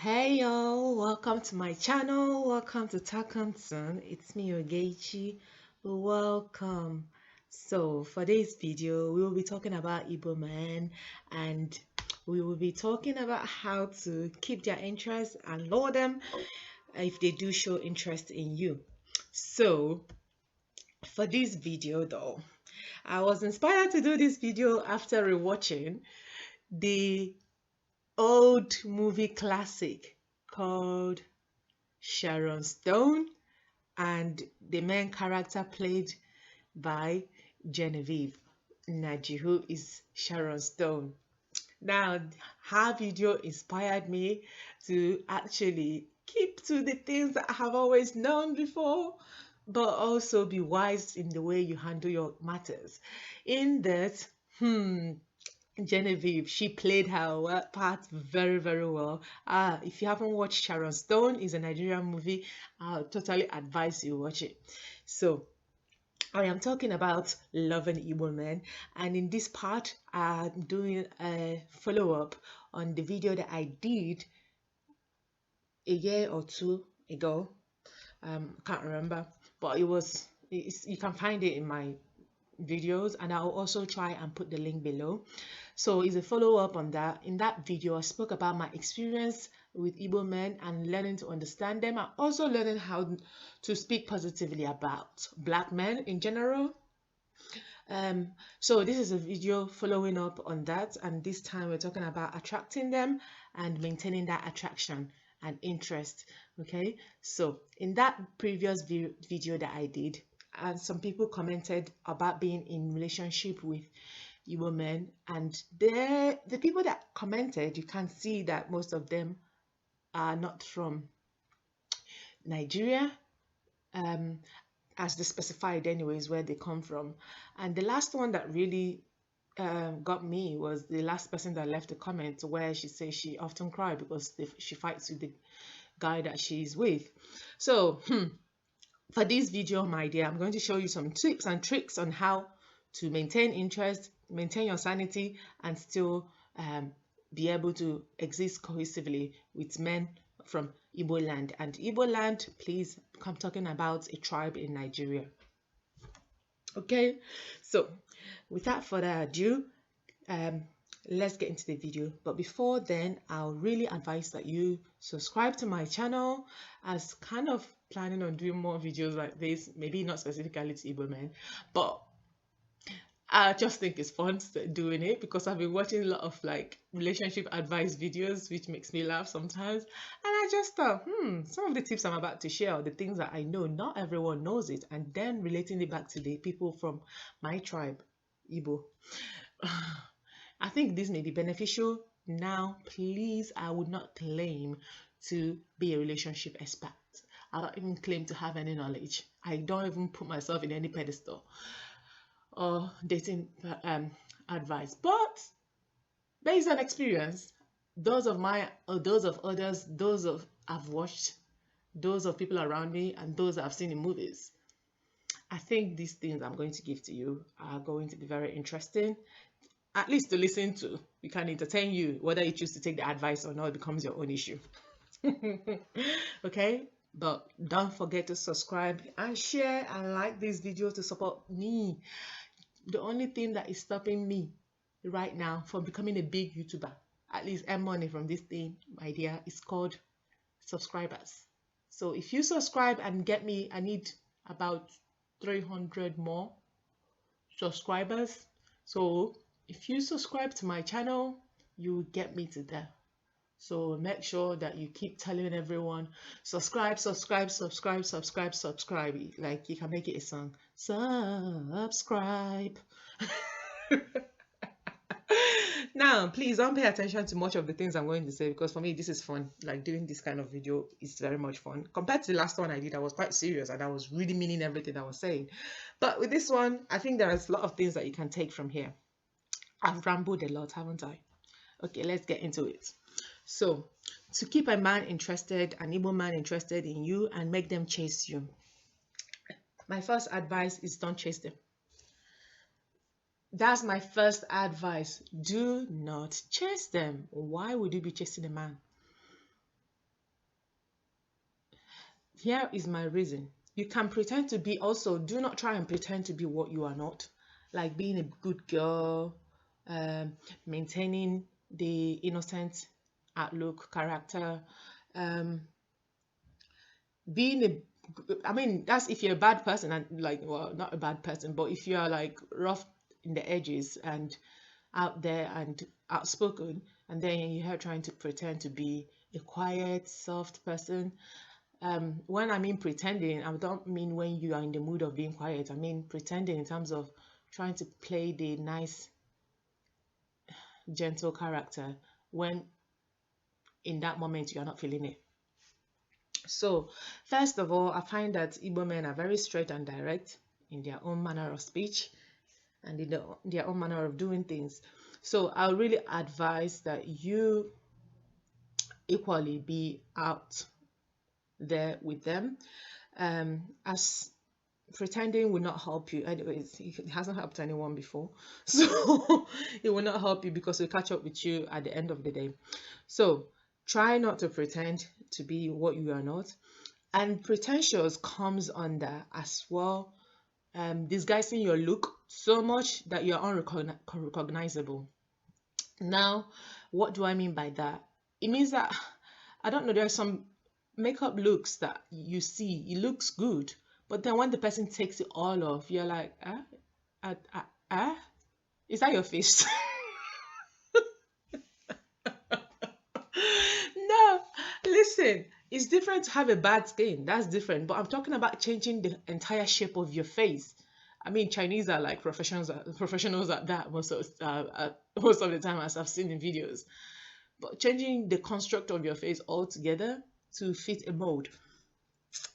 Hey y'all, welcome to my channel. Welcome to Takanson. It's me, Ogechi. Welcome. So, for this video, we will be talking about Igbo men and we will be talking about how to keep their interest and lure them if they do show interest in you. So, for this video though, I was inspired to do this video after rewatching the old movie classic called Sharon Stone, and the main character played by Genevieve Naji, who is Sharon Stone. Now, her video inspired me to actually keep to the things that I have always known before, but also be wise in the way you handle your matters. In that, Genevieve, she played her part very, very well. If you haven't watched Sharon Stone, is a Nigerian movie. I'll totally advise you watch it. So, I am talking about Love and Igbo Men, and in this part, I'm doing a follow-up on the video that I did a year or two ago. Can't remember, but you can find it in my videos, and I'll also try and put the link below. So it's a follow-up on that. In that video, I spoke about my experience with Igbo men and learning to understand them, and also learning how to speak positively about Black men in general. So this is a video following up on that, and this time we're talking about attracting them and maintaining that attraction and interest. Okay, so in that previous video that I did, and some people commented about being in relationship with Igbo men, and the people that commented, you can see that most of them are not from Nigeria, um, as they specified anyways where they come from. And the last one that really got me was the last person that left a comment where she says she often cry because she fights with the guy that she's with. So for this video, my dear, I'm going to show you some tips and tricks on how to maintain interest, maintain your sanity, and still be able to exist cohesively with men from Igbo land. And Igbo land, please, I'm talking about a tribe in Nigeria. Okay, so without further ado, um, let's get into the video. But before then, I'll really advise that you subscribe to my channel, as kind of planning on doing more videos like this, maybe not specifically to Igbo men, but I just think it's fun doing it because I've been watching a lot of like relationship advice videos, which makes me laugh sometimes. And I just thought, some of the tips I'm about to share are the things that I know not everyone knows it, and then relating it back to the people from my tribe, Igbo. I think this may be beneficial. Now, please, I would not claim to be a relationship expert. I don't even claim to have any knowledge. I don't even put myself in any pedestal or dating advice. But based on experience, those of my or those of others, those of I've watched, those of people around me, and those I've seen in movies, I think these things I'm going to give to you are going to be very interesting, at least to listen to. We can entertain you. Whether you choose to take the advice or not, it becomes your own issue. Okay, but don't forget to subscribe and share and like this video to support me. The only thing that is stopping me right now from becoming a big YouTuber, at least earn money from this thing, my dear, is called subscribers. So if you subscribe and get me, I need about 300 more subscribers. So if you subscribe to my channel, you will get me to there. So make sure that you keep telling everyone, subscribe, subscribe, subscribe, subscribe, subscribe. Like you can make it a song. Subscribe. Now, please don't pay attention to much of the things I'm going to say, because for me, this is fun. Like doing this kind of video is very much fun. Compared to the last one I did, I was quite serious and I was really meaning everything I was saying. But with this one, I think there is a lot of things that you can take from here. I've rambled a lot, haven't I? Okay, let's get into it. So, to keep a man interested, an Igbo man interested in you and make them chase you, my first advice is don't chase them. That's my first advice. Do not chase them. Why would you be chasing a man? Here is my reason. You can pretend to be, also, do not try and pretend to be what you are not. Like being a good girl, um, maintaining the innocent outlook, character, um, being a, I mean, that's if you're a bad person and like, well, not a bad person, but if you are like rough in the edges and out there and outspoken, and then you're trying to pretend to be a quiet, soft person. When I mean pretending, I don't mean when you are in the mood of being quiet. I mean pretending in terms of trying to play the nice, gentle character when in that moment you are not feeling it. So, first of all, I find that Igbo men are very straight and direct in their own manner of speech and in their own manner of doing things. So, I really advise that you equally be out there with them. As pretending will not help you. Anyways, it hasn't helped anyone before. So it will not help you because it'll catch up with you at the end of the day. So try not to pretend to be what you are not. And pretentious comes under as well, disguising your look so much that you're unrecognizable. Now, what do I mean by that? It means that, I don't know, there are some makeup looks that you see, it looks good, but then when the person takes it all off, you're like, ah, is that your face? No, listen, it's different to have a bad skin. That's different. But I'm talking about changing the entire shape of your face. I mean, Chinese are like professionals at that most of the time, as I've seen in videos. But changing the construct of your face altogether to fit a mold,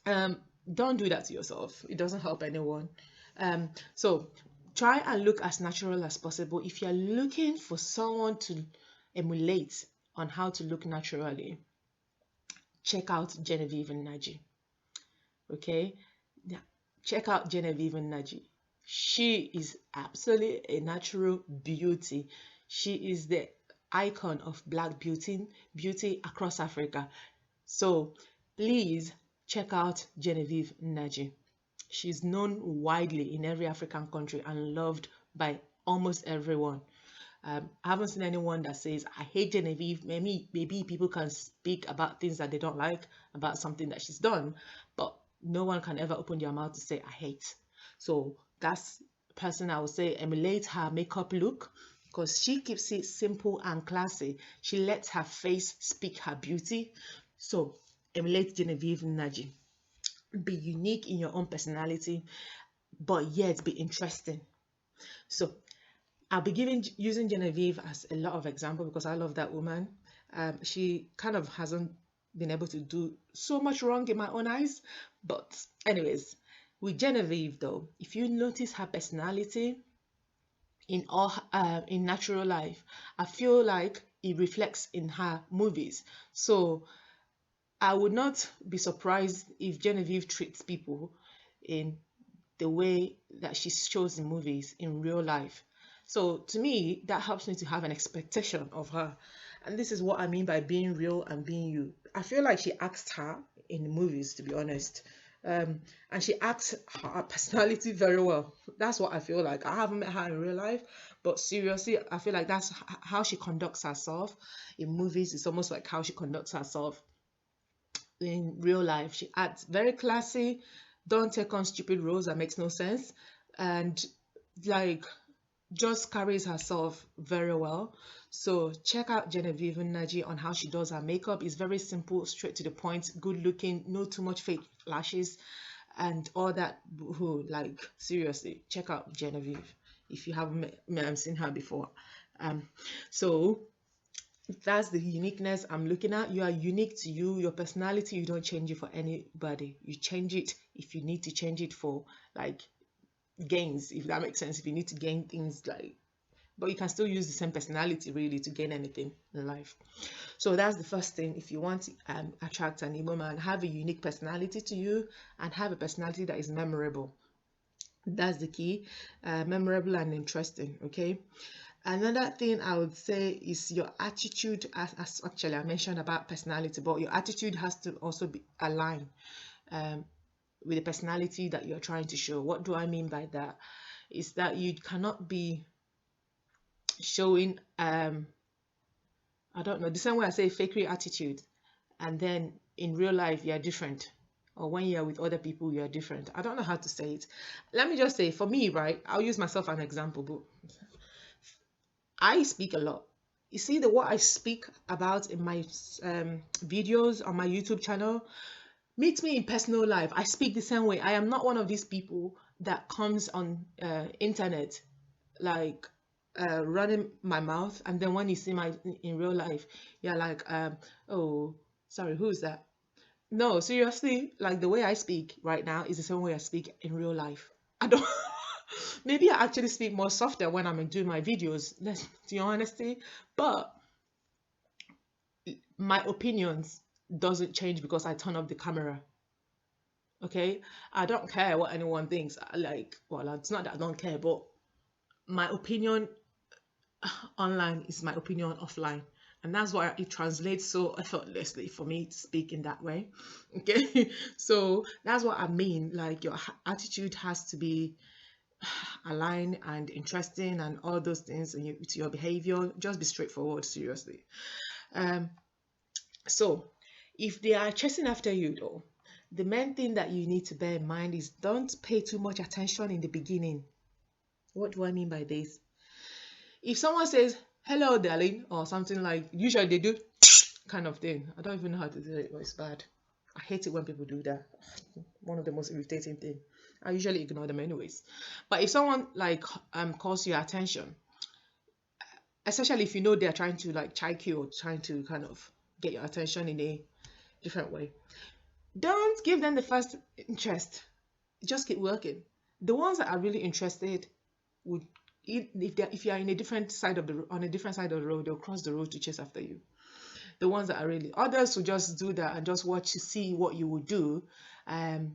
um, don't do that to yourself. It doesn't help anyone. So try and look as natural as possible. If you're looking for someone to emulate on how to look naturally, check out Genevieve and Naji. Okay, yeah, check out Genevieve and Naji. She is absolutely a natural beauty. She is the icon of black beauty across Africa. So please check out Genevieve Naji. She's known widely in every African country and loved by almost everyone. I haven't seen anyone that says, I hate Genevieve. Maybe people can speak about things that they don't like about something that she's done, but no one can ever open their mouth to say, I hate. So that's the person I would say emulate her makeup look, because she keeps it simple and classy. She lets her face speak her beauty. So emulate Genevieve Naji. Be unique in your own personality, but yet be interesting. So I'll be using Genevieve as a lot of example because I love that woman. She kind of hasn't been able to do so much wrong in my own eyes. But anyways, with Genevieve though, if you notice her personality in natural life, I feel like it reflects in her movies. So I would not be surprised if Genevieve treats people in the way that she shows in movies in real life. So to me, that helps me to have an expectation of her. And this is what I mean by being real and being you. I feel like she acts her in the movies, to be honest. And she acts her personality very well. That's what I feel like. I haven't met her in real life, but seriously, I feel like that's how she conducts herself in movies. It's almost like how she conducts herself in real life. She acts very classy, don't take on stupid roles that makes no sense, and like just carries herself very well. So check out Genevieve Naji on how she does her makeup. It's very simple, straight to the point, good looking, no too much fake lashes and all that. Like seriously, check out Genevieve if you haven't seen her before. So that's the uniqueness I'm looking at. You are unique to you, your personality. You don't change it for anybody. You change it if you need to change it for like gains, if that makes sense. If you need to gain things, like, but you can still use the same personality really to gain anything in life. So that's the first thing. If you want to attract an Igbo man, have a unique personality to you and have a personality that is memorable. That's the key. Memorable and interesting. Okay. Another thing I would say is your attitude, as actually I mentioned about personality, but your attitude has to also be aligned. um, with the personality that you're trying to show. What do I mean by that? Is that you cannot be showing I don't know, the same way I say fakery attitude, and then in real life you're different. Or when you're with other people, you're different. I don't know how to say it. Let me just say, for me, right? I'll use myself as an example, but I speak a lot. You see, the what I speak about in my videos on my YouTube channel, meet me in personal life. I speak the same way. I am not one of these people that comes on internet like running my mouth, and then when you see my in real life, you're like, oh, sorry, who is that? No, seriously, like the way I speak right now is the same way I speak in real life. I don't. Maybe I actually speak more softer when I'm doing my videos. Let's be honesty, but my opinions doesn't change because I turn off the camera. Okay, I don't care what anyone thinks. Like, well, it's not that I don't care, but my opinion online is my opinion offline, and that's why it translates so effortlessly for me to speak in that way. Okay, so that's what I mean. Like your attitude has to be aligned and interesting, and all those things, and to your behavior. Just be straightforward. Seriously. Um. So, if they are chasing after you, though, the main thing that you need to bear in mind is don't pay too much attention in the beginning. What do I mean by this? If someone says, hello, darling, or something like, usually they do kind of thing. I don't even know how to do it, but it's bad. I hate it when people do that. One of the most irritating things. I usually ignore them anyways. But if someone like calls your attention, especially if you know they're trying to like chike you or trying to kind of get your attention in a different way, don't give them the first interest. Just keep working. The ones that are really interested would, if you are in a different side of the on a different side of the road, they'll cross the road to chase after you. The ones that are really, others will just do that and just watch to see what you would do um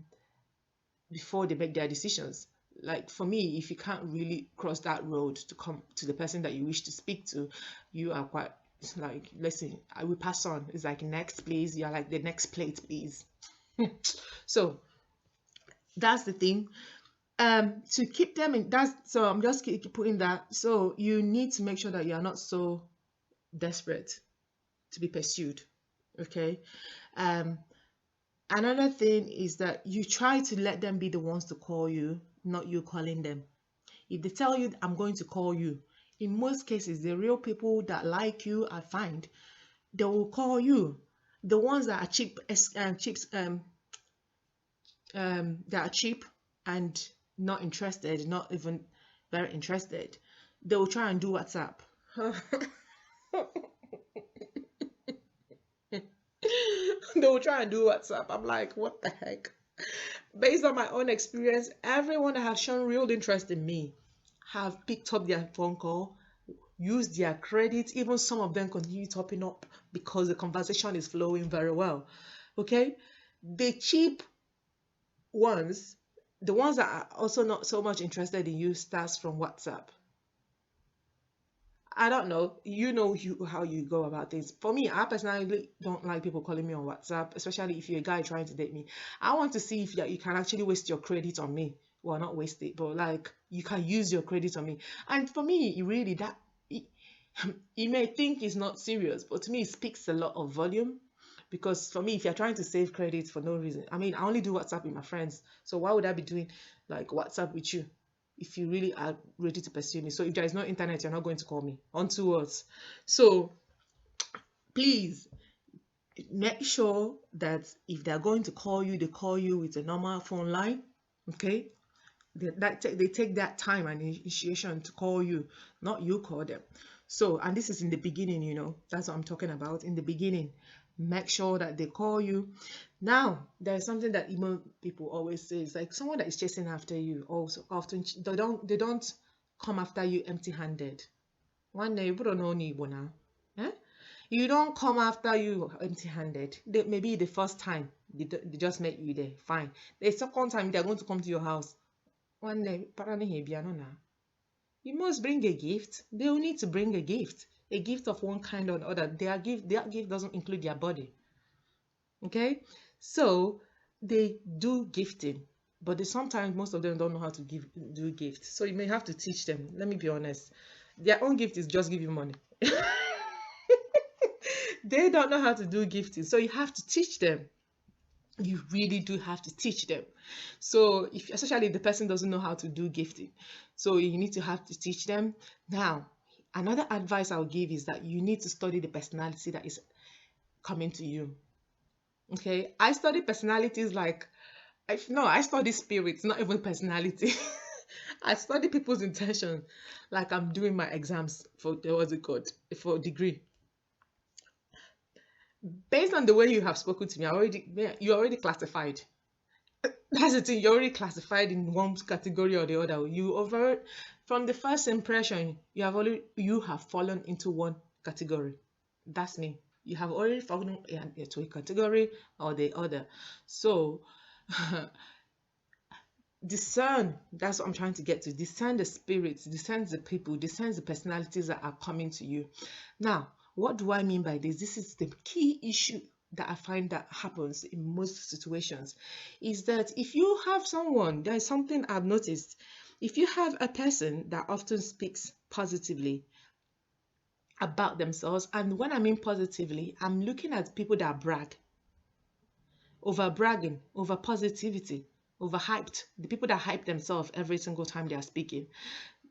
before they make their decisions. Like for me, if you can't really cross that road to come to the person that you wish to speak to, you are quite, it's like, listen, I will pass on. It's like, next please. You're like, the next plate please. So that's the thing. To keep them in, that's, so I'm just keep putting that. So you need to make sure that you are not so desperate to be pursued. Okay. um Another thing is that you try to let them be the ones to call you, not you calling them. If they tell you, I'm going to call you, in most cases, the real people that like you, I find, they will call you. The ones that are cheap, that are cheap and not interested, not even very interested, they will try and do WhatsApp. They will try and do WhatsApp. I'm like, what the heck? Based on my own experience, everyone that has shown real interest in me have picked up their phone call, used their credit. Even some of them continue topping up because the conversation is flowing very well. Okay? The cheap ones, the ones that are also not so much interested in you, starts from WhatsApp. I don't know. You know how you go about things. For me, I personally don't like people calling me on WhatsApp, especially if you're a guy trying to date me. I want to see if you can actually waste your credit on me. Well, not waste it, but like you can use your credit on me. And for me, it really that it, you may think it's not serious, but to me, it speaks a lot of volume. Because for me, if you're trying to save credit for no reason, I mean, I only do WhatsApp with my friends. So why would I be doing like WhatsApp with you if you really are ready to pursue me? So if there is no internet, you're not going to call me. On two words. So please make sure that if they're going to call you, they call you with a normal phone line. Okay? They take that time and initiation to call you, not you call them. So, and this is in the beginning, that's what I'm talking about. In the beginning, make sure that they call you. Now, there's something that emo people always say. It's like someone that is chasing after you also often they don't come after you empty-handed. One day, you don't know Igbo now. Eh? You don't come after you empty-handed. Maybe the first time they just met you there, fine. The second time they're going to come to your house. One day, you must bring a gift. They will need to bring a gift of one kind or other. Their gift doesn't include their body. Okay, so they do gifting, but they sometimes most of them don't know how to do gifts. So you may have to teach them. Let me be honest. Their own gift is just give you money. They don't know how to do gifting. So you have to teach them. You really do have to teach them. So if especially if the person doesn't know how to do gifting, so you need to have to teach them. Now, another advice I'll give is that you need to study the personality that is coming to you. Okay, I study personalities like no, I study spirits, not even personality. I study people's intention, like I'm doing my exams for what's it called for degree. Based on the way you have spoken to me, you're already classified. That's the thing. You're already classified in one category or the other. From the first impression, you have fallen into one category. That's me. You have already fallen into a category or the other. So discern. That's what I'm trying to get to. Discern the spirits, discern the people, discern the personalities that are coming to you. Now, what do I mean by this? This is the key issue that I find that happens in most situations, is that if you have someone, there is something I've noticed. If you have a person that often speaks positively about themselves, and when I mean positively, I'm looking at people that brag, over bragging, over positivity, over hyped, the people that hype themselves every single time they are speaking.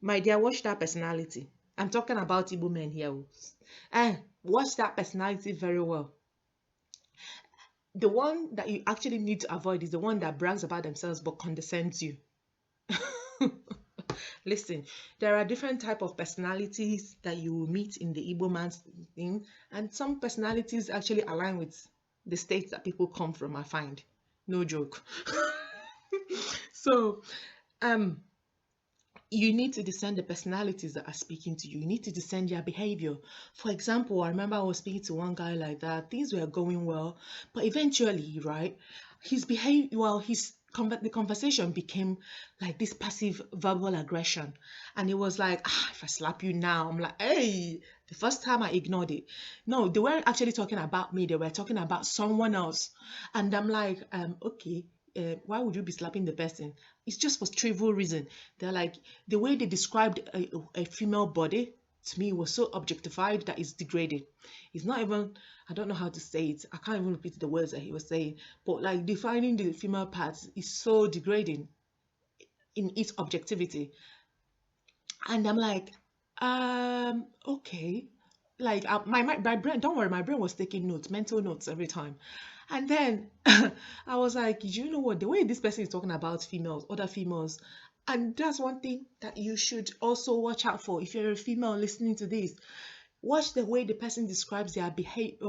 My dear, watch that personality. I'm talking about Igbo men here. Watch that personality very well. The one that you actually need to avoid is the one that brags about themselves but condescends you. Listen, there are different type of personalities that you will meet in the Igbo man's thing, and some personalities actually align with the states that people come from, I find. No joke. So, um, you need to discern the personalities that are speaking to you. You need to discern their behavior. For example, I remember I was speaking to one guy like that. Things were going well, but eventually, right, his behavior, well, the conversation became like this passive verbal aggression, and it was like, if I slap you now, I'm like, hey. The first time I ignored it. No, they weren't actually talking about me. They were talking about someone else, and I'm like, okay. Why would you be slapping the person? It's just for trivial reason. They're like, the way they described a female body to me was so objectified that it's degrading. It's not even, I don't know how to say it. I can't even repeat the words that he was saying. But like defining the female parts is so degrading in its objectivity. And I'm like, okay. Like my brain, don't worry, my brain was taking notes, mental notes every time. And then I was like, you know what? The way this person is talking about females, other females, and that's one thing that you should also watch out for if you're a female listening to this. Watch the way the person describes their behavior,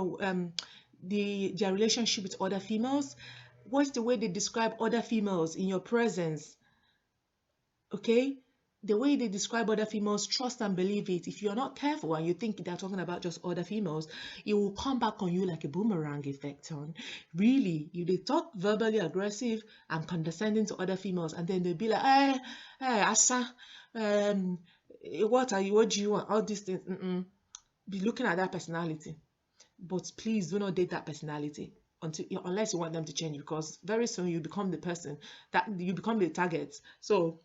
their relationship with other females. Watch the way they describe other females in your presence. Okay? The way they describe other females, trust and believe it. If you're not careful and you think they're talking about just other females, it will come back on you like a boomerang effect. On really, if they talk verbally aggressive and condescending to other females, and then they'll be like, hey, Asa, what are you? What do you want? All these things. Be looking at that personality, but please do not date that personality unless you want them to change, because very soon you become the person that you become the target. So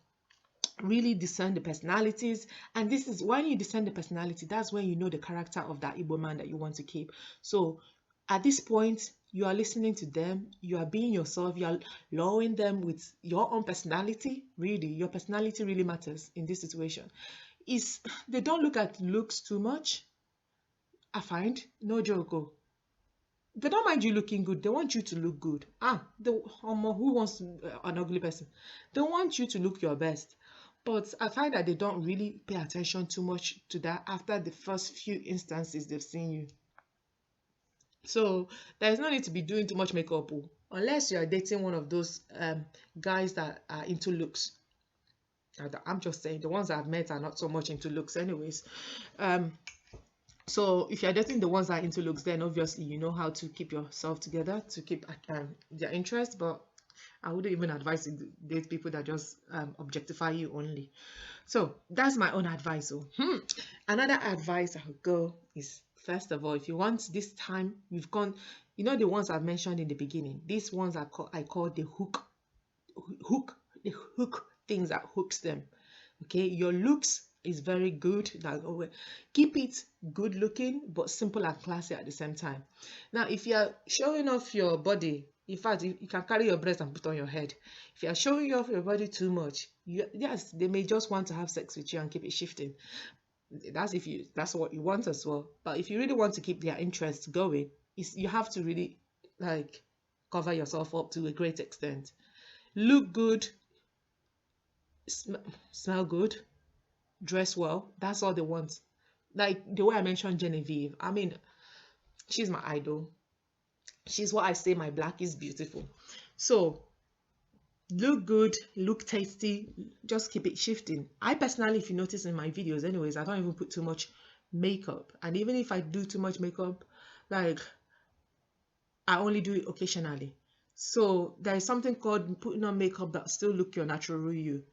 really discern the personalities, and this is when you discern the personality, that's when you know the character of that Igbo man that you want to keep. So at this point, you are listening to them, you are being yourself, you are lowering them with your own personality. Really, your personality really matters in this situation. Is they don't look at looks too much, I find. No joke. They don't mind you looking good, they want you to look good. Who wants an ugly person? They want you to look your best. But I find that they don't really pay attention too much to that after the first few instances they've seen you. So there's no need to be doing too much makeup, unless you are dating one of those guys that are into looks. I'm just saying, the ones I've met are not so much into looks anyways. So if you're dating the ones that are into looks, then obviously you know how to keep yourself together to keep their interest. But I wouldn't even advise you to date people that just objectify you only. So that's my own advice. So, another advice I would go is, first of all, if you want this time, you've gone, the ones I've mentioned in the beginning. These ones I call the hook things that hooks them. Okay, your looks is very good. Keep it good looking, but simple and classy at the same time. Now, if you are showing off your body, in fact, you can carry your breast and put on your head. If you are showing off your body too much, yes, they may just want to have sex with you and keep it shifting. That's what you want as well. But if you really want to keep their interest going, you have to really like cover yourself up to a great extent. Look good, smell good, dress well. That's all they want. Like the way I mentioned Genevieve. I mean, she's my idol. She's what I say my black is beautiful. So look good, look tasty, just keep it shifting. I personally, if you notice in my videos anyways, I don't even put too much makeup. And even if I do too much makeup, like I only do it occasionally. So there is something called putting on makeup that still look your natural you,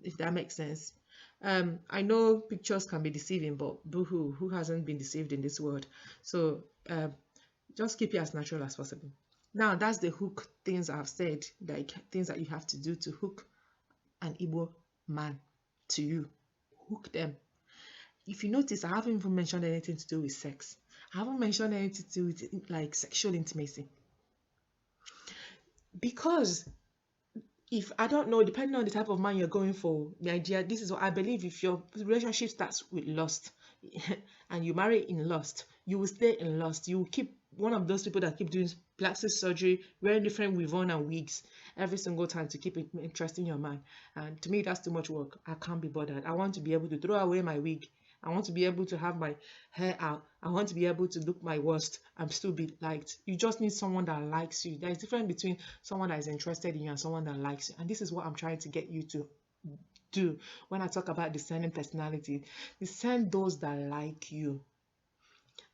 if that makes sense. I know pictures can be deceiving, but boohoo, who hasn't been deceived in this world? So just keep it as natural as possible. Now that's the hook things I've said, like things that you have to do to hook an Igbo man to you. Hook them. If you notice, I haven't even mentioned anything to do with sex. I haven't mentioned anything to do with like sexual intimacy. Because if I don't know, depending on the type of man you're going for, the idea, this is what I believe, if your relationship starts with lust and you marry in lust, you will stay in lust. You will keep one of those people that keep doing plastic surgery, wearing different weave-on and wigs every single time to keep it interesting your mind. And to me, that's too much work. I can't be bothered. I want to be able to throw away my wig. I want to be able to have my hair out. I want to be able to look my worst and still be liked. You just need someone that likes you. There's a difference between someone that is interested in you and someone that likes you. And this is what I'm trying to get you to do when I talk about discerning personality. Discern those that like you.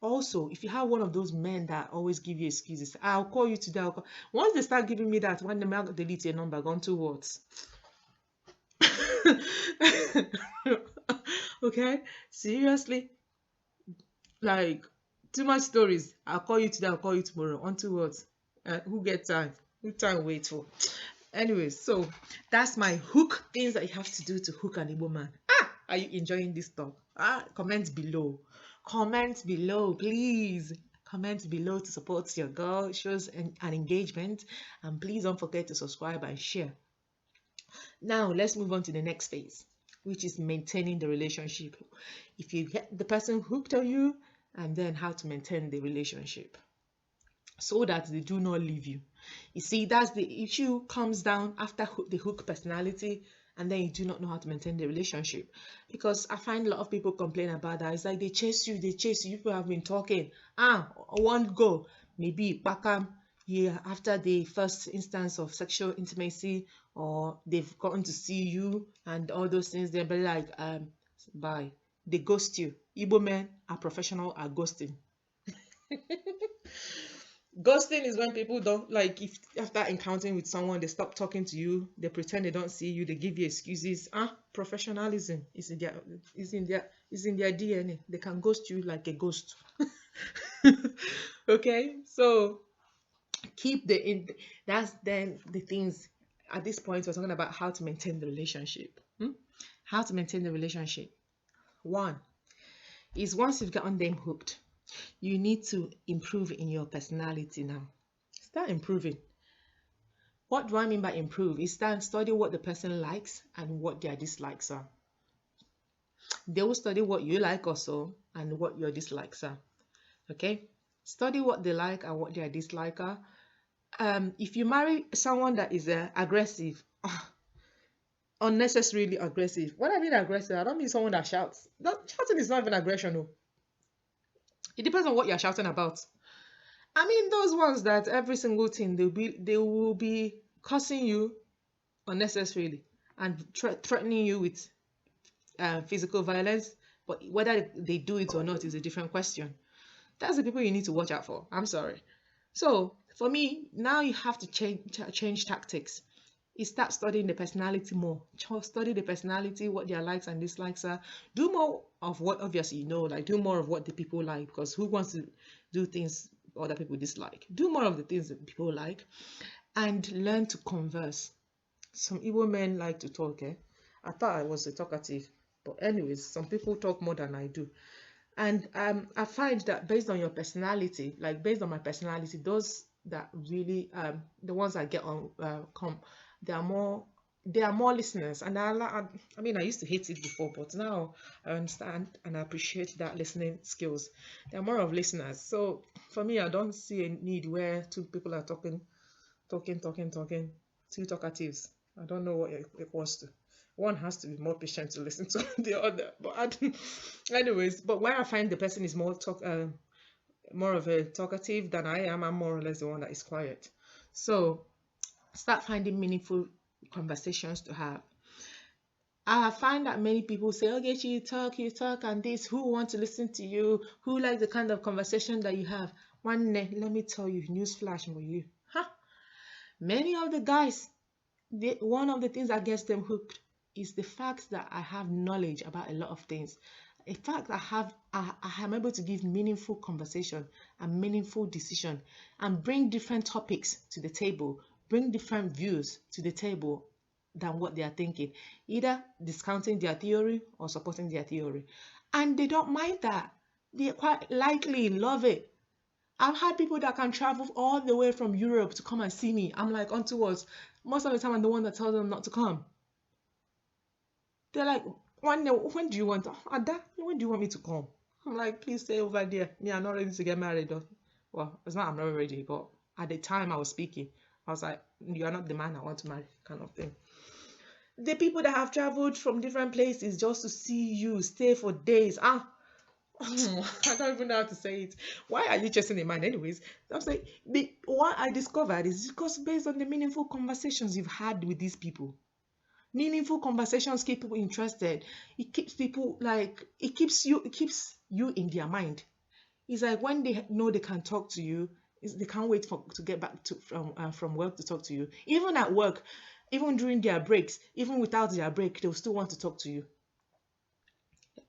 Also, if you have one of those men that always give you excuses, I'll call you today. Once they start giving me that, when the man delete your number, gone to what? Okay, seriously, like too much stories. I'll call you today, I'll call you tomorrow. On to what? Who get time? Who time wait for? Anyways, so that's my hook things that you have to do to hook an Igbo man. Are you enjoying this talk? Comment below. Comment below, please. Comment below to support your girl, shows an engagement, and please don't forget to subscribe and share. Now let's move on to the next phase, which is maintaining the relationship. If you get the person hooked on you, and then how to maintain the relationship so that they do not leave you. You see, that's the issue, comes down after the hook personality, and then you do not know how to maintain the relationship. Because I find a lot of people complain about that. It's like they chase you. People have been talking. One go, maybe bakam, yeah, after the first instance of sexual intimacy, or they've gotten to see you and all those things, they'll be like, bye. They ghost you. Igbo men are professional at ghosting. Ghosting is when people don't, like, if after encountering with someone, they stop talking to you, they pretend they don't see you, they give you excuses. Professionalism is in their DNA. They can ghost you like a ghost. Okay, so keep that's then the things. At this point, we're talking about how to maintain the relationship. How to maintain the relationship. One is, once you've gotten them hooked, you need to improve in your personality now. Start improving. What do I mean by improve? Is start study what the person likes and what their dislikes are. They will study what you like also and what your dislikes are. Okay? Study what they like and what their dislikes are. If you marry someone that is aggressive, unnecessarily aggressive. When I mean aggressive, I don't mean someone that shouts. Shouting is not even aggression, no. It depends on what you're shouting about. I mean those ones that every single thing they will be cursing you unnecessarily and threatening you with physical violence, but whether they do it or not is a different question. That's the people you need to watch out for. I'm sorry. So For me, now you have to change tactics. You start studying the personality more. Study the personality, what their likes and dislikes are. Do more of what obviously you know, like do more of what the people like, because who wants to do things other people dislike? Do more of the things that people like, and learn to converse. Some Igbo men like to talk, eh? I thought I was a talkative, but anyways, some people talk more than I do. And I find that based on your personality, like based on my personality, those that really the ones I get on come, they are more listeners. And I mean, I used to hate it before, but now I understand and I appreciate that listening skills. They're more of listeners. So for me, I don't see a need where two people are talking, two talkatives. I don't know what it was to. One has to be more patient to listen to the other. But anyways, but where I find the person is more of a talkative than I am, I'm more or less the one that is quiet. So start finding meaningful conversations to have. I find that many people say, okay, you talk, and this, who want to listen to you? Who like the kind of conversation that you have? One day, let me tell you, news flash for you. Huh? Many of the guys, one of the things that gets them hooked is the fact that I have knowledge about a lot of things. In fact, I am able to give meaningful conversation and meaningful decision and bring different topics to the table, bring different views to the table than what they are thinking, either discounting their theory or supporting their theory. And they don't mind that. They quite likely love it. I've had people that can travel all the way from Europe to come and see me. I'm like, on towards. Most of the time, I'm the one that tells them not to come. They're like, when do you want, Ada, when do you want me to come? I'm like, please stay over there. Me, I'm not ready to get married. Well, it's not I'm not ready, but at the time I was speaking, I was like, you are not the man I want to marry, kind of thing. The people that have traveled from different places just to see you, stay for days. I don't even know how to say it. Why are you chasing a man anyways? I'm saying, what I discovered is because based on the meaningful conversations you've had with these people. Meaningful conversations keep people interested. It keeps people like, it keeps you in their mind. It's like when they know they can talk to you, they can't wait to get back from work to talk to you. Even at work, even during their breaks, even without their break, they'll still want to talk to you.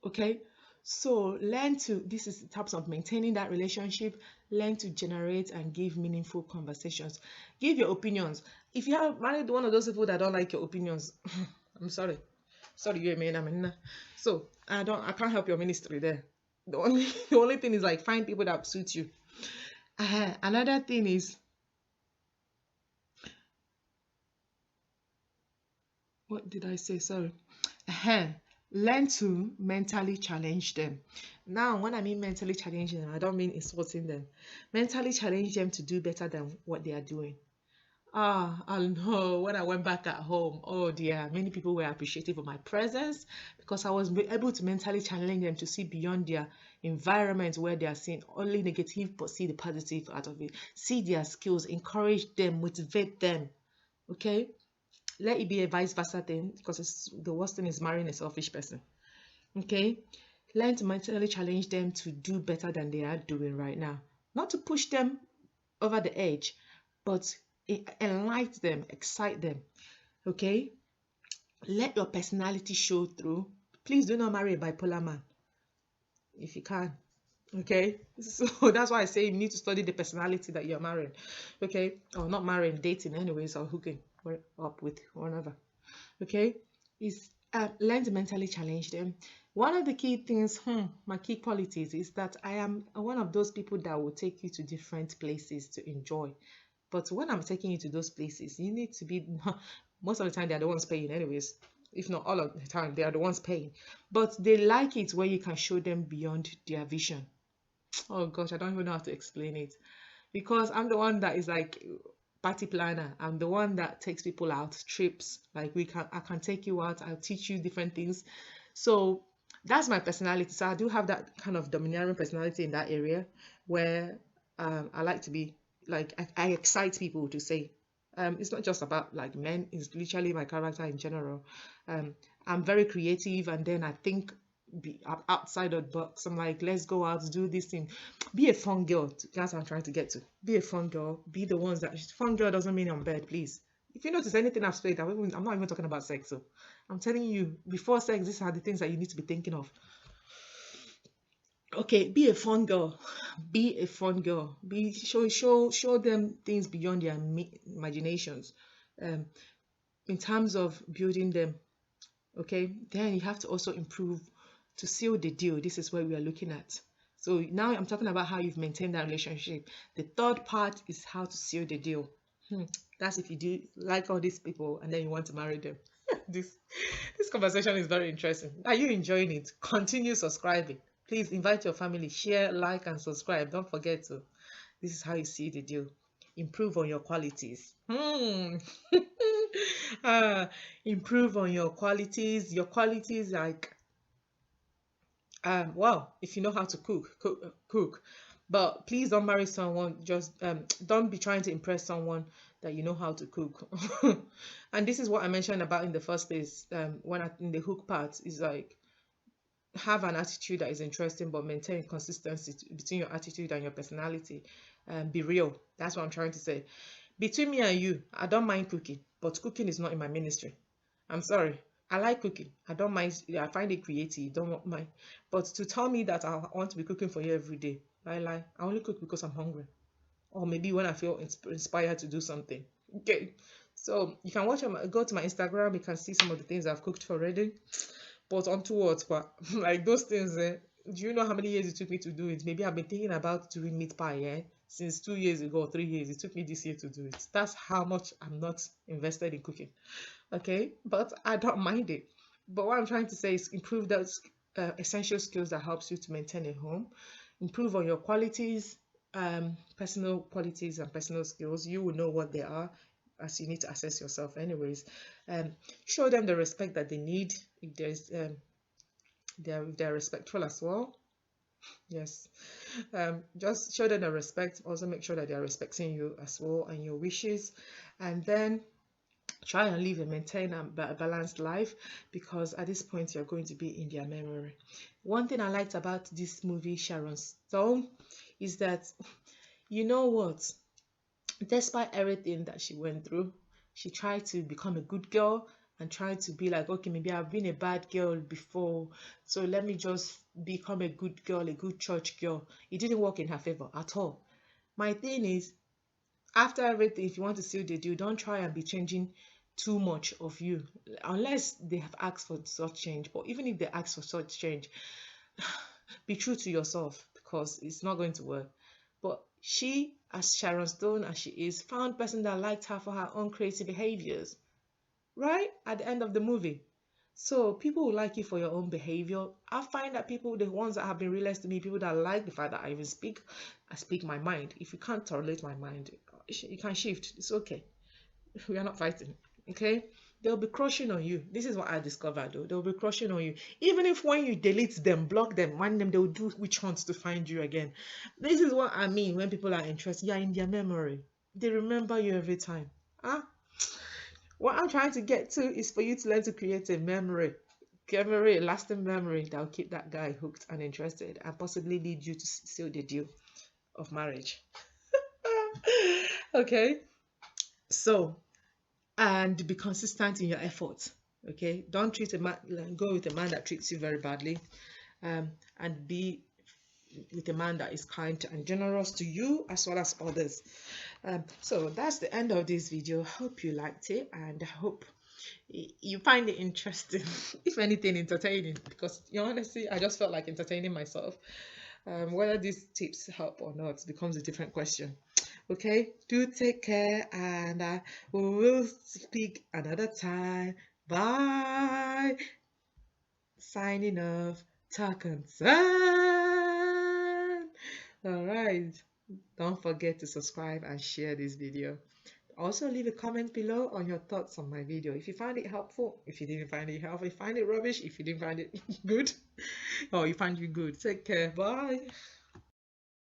Okay, so this is the types of maintaining that relationship. Learn to generate and give meaningful conversations. Give your opinions. If you have married one of those people that don't like your opinions, I'm sorry, you man, I mean, so I can't help your ministry there. The only thing is like find people that suit you. Another thing is, what did I say? Sorry. Learn to mentally challenge them. Now, when I mean mentally challenge them, I don't mean insulting them. Mentally challenge them to do better than what they are doing. I know when I went back at home, oh dear, many people were appreciative of my presence because I was able to mentally challenge them to see beyond their environment where they are seeing only negative, but see the positive out of it. See their skills, encourage them, motivate them. Okay? Let it be a vice versa thing because the worst thing is marrying a selfish person. Okay, learn to mentally challenge them to do better than they are doing right now, not to push them over the edge, but enlighten them, excite them. Okay, let your personality show through. Please do not marry a bipolar man if you can. Okay, so that's why I say you need to study the personality that you're marrying. Okay, or not marrying, dating anyways, or hooking up with one another. Okay, is learn to mentally challenge them. One of the key things, my key qualities is that I am one of those people that will take you to different places to enjoy. But when I'm taking you to those places, you need to be, most of the time they're the ones paying anyways. If not all of the time, they are the ones paying. But they like it when you can show them beyond their vision. Oh gosh, I don't even know how to explain it. Because I'm the one that is like party planner. I'm the one that takes people out, trips. Like I can take you out, I'll teach you different things. So that's my personality. So I do have that kind of domineering personality in that area where I like to be like I excite people to say. It's not just about like men, it's literally my character in general. I'm very creative and then I think be outside of the box. I'm like, let's go out, do this thing. Be a fun girl. That's what I'm trying to get to. Be a fun girl. Be the ones that fun girl doesn't mean on bed, please. If you notice anything I've said, I'm not even talking about sex. So I'm telling you, before sex, these are the things that you need to be thinking of. Okay, be a fun girl. Be a fun girl. Be show them things beyond their imaginations. Um, in terms of building them. Okay, then you have to also improve to seal the deal. This is where we are looking at. So now I'm talking about how you've maintained that relationship. The third part is how to seal the deal. That's if you do like all these people and then you want to marry them. this this conversation is very interesting. Are you enjoying it? Continue subscribing. Please invite your family, share, like, and subscribe. Don't forget to. This is how you see the deal. Improve on your qualities. Improve on your qualities. Your qualities like wow, if you know how to cook. But please don't marry someone, just don't be trying to impress someone that you know how to cook. And this is what I mentioned about in the first place, in the hook part is like have an attitude that is interesting but maintain consistency between your attitude and your personality. Be real. That's what I'm trying to say. Between me and you, I don't mind cooking, but cooking is not in my ministry. I'm sorry. I like cooking. I don't mind. I find it creative. Don't mind. But to tell me that I want to be cooking for you every day, lie. I only cook because I'm hungry, or maybe when I feel inspired to do something. Okay. So you can go to my Instagram. You can see some of the things I've cooked already. But onto but like those things. Do you know how many years it took me to do it? Maybe I've been thinking about doing meat pie. Since 2 years ago, 3 years. It took me this year to do it. That's how much I'm not invested in cooking. Okay, but I don't mind it. But what I'm trying to say is improve those essential skills that helps you to maintain a home. Improve on your qualities, personal qualities and personal skills. You will know what they are as you need to assess yourself anyways. Show them the respect that they need if there's they're respectful as well. Yes. Just show them the respect. Also make sure that they're respecting you as well and your wishes. And then try and live and maintain a balanced life, because at this point you're going to be in their memory. One thing I liked about this movie, Sharon Stone, is that, you know what, despite everything that she went through, she tried to become a good girl and tried to be like, okay, maybe I've been a bad girl before, so let me just become a good girl, a good church girl. It didn't work in her favor at all. My thing is, after everything, if you want to seal the deal, don't try and be changing too much of you, unless they have asked for such change. But even if they ask for such change, be true to yourself, because it's not going to work. But she, as Sharon Stone as she is, found a person that liked her for her own creative behaviors, right at the end of the movie. So people will like you for your own behavior. I find that people, the ones that have been realized to me, people that like the fact that I speak my mind. If you can't tolerate my mind, you can shift. It's okay. We are not fighting. Okay? They'll be crushing on you. This is what I discovered though. They'll be crushing on you. Even if when you delete them, block them, want them, they'll do witch hunts to find you again. This is what I mean when people are interested. You're in their memory. They remember you every time. What I'm trying to get to is for you to learn to create a memory, a lasting memory that will keep that guy hooked and interested and possibly lead you to seal the deal of marriage. Okay, so, and be consistent in your efforts. Okay, don't treat a man, go with a man that treats you very badly, and be with a man that is kind and generous to you as well as others. So that's the end of this video. Hope you liked it, and I hope you find it interesting, if anything entertaining, because honestly I just felt like entertaining myself. Whether these tips help or not becomes a different question. Okay, do take care, and we will speak another time. Bye. Signing off. Talk and Son. All right, don't forget to subscribe and share this video. Also leave a comment below on your thoughts on my video. If you found it helpful, if you didn't find it helpful, if you find it rubbish, if you didn't find it good, or you find it good. Take care. Bye.